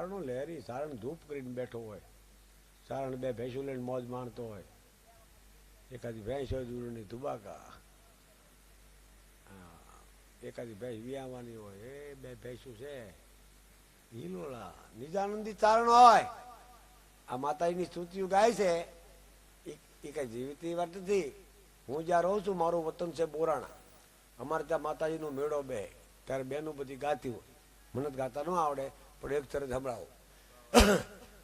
સારણો લહેરી સારણ ધૂપ કરીને બેઠો હોય, સારણ બે ભેંસું લઈને મોજ માણતો હોય, એકાદી ભેંસ હોય દૂરની ધુબાકા, એકાદી ભેંસ વિયાવાની હોય, એ બે ભેંસું છે હિલોળા નિજાનંદી ચારણ હોય. આ માતાજીની સ્તુતિઓ ગાય છે એ કઈ જીવતી વાત નથી. હું જ્યાં રહું છું મારું વતન છે બોરાણા, અમારે ત્યાં માતાજીનો મેળો બે ત્યારે બેનું બધી ગાતી હોય, મને ગાતા ન આવડે પણ એક તરત સંભળાવો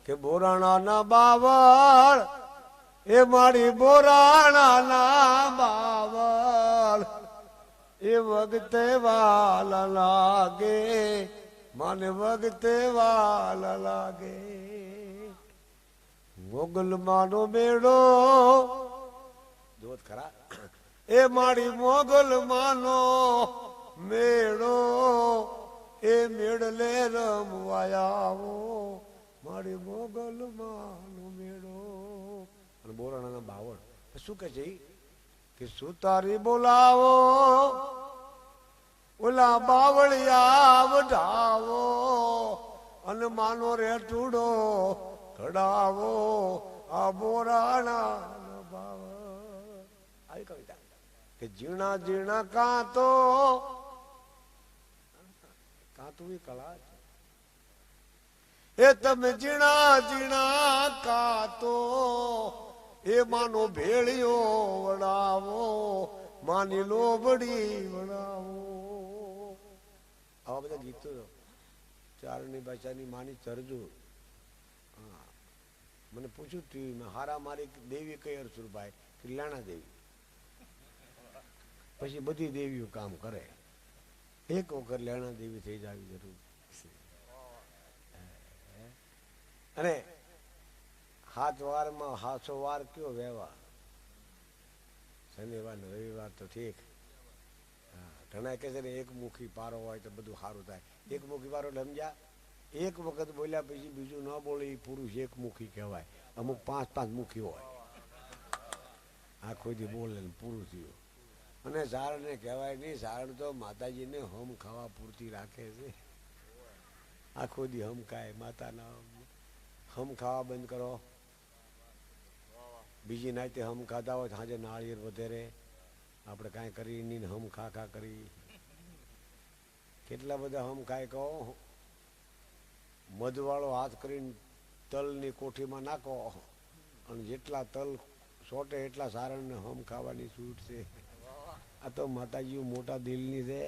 કે બોરાણા ના બાવળ એ મારી બોરાણા ના બાવળ એ વખતે વાલા લાગે મને વખતે વાલા લાગે. મોગલમાનો મેળો જોત ખરા એ મારી મોગલમાનો મેળો એ મેળલે રમવાયાવો મારી મોગલમાનો મેળો. અને બોરાણાના બાવળ શું કે છે કે સુતારી બોલાવો ઓલા બાવળિયા વઢાવો અને માનો રે ટૂડો ઘડાવો આ બોરાણા બાવળ. આવી કવિતા કે ઝીણા ઝીણા કાંતું એ કળા છે. એ તમે ઝીણા ઝીણા કાતો એ માનો ભેળિયો વડાવો માની લોબડી વડાવો. આવા બધા ગીતો ચારણી ભાષાની માની ચરજુ. હા, મને પૂછ્યું ટીવીમાં હારા મારી દેવી કઈ અરસુરભાઈ કલ્યાણા દેવી. પછી બધી દેવીઓ કામ કરે, એક વખત લેણા દેવી થઈ જવી જરૂર. અને 7 વારમાં 700 વાર કયો વ્યવહાર, શનિવાર ને રવિવાર તો ઠીક. ઘણા કહે છે ને એક મુખી પારો હોય તો બધું સારું થાય. એક મુખી પારો એટલે સમજ્યા, એક વખત બોલ્યા પછી બીજું ન બોલે એ પુરુષ એક મુખી કહેવાય. અમુક 5 મુખી હોય, આખો દી બોલે પૂરું થયું. અને સારણને કહેવાય નહીં, સારણ તો માતાજીને હમ ખાવા પૂરતી રાખે છે. આખો દી હમ ખાય, માતાના હમ ખાવા બંધ કરો. બીજી નાતે હમ ખાધા હોય સાંજે નાળિયેર વધેરે, આપણે કાંઈ કરી નહીં હમ ખા કરી. કેટલા બધા હમ ખાય કહો, મધવાળો હાથ કરીને તલની કોઠીમાં નાખો અને જેટલા તલ સોટે એટલા સારણને હમ ખાવાની છૂટ છે. આ તો માતાજી મોટા દિલની છે.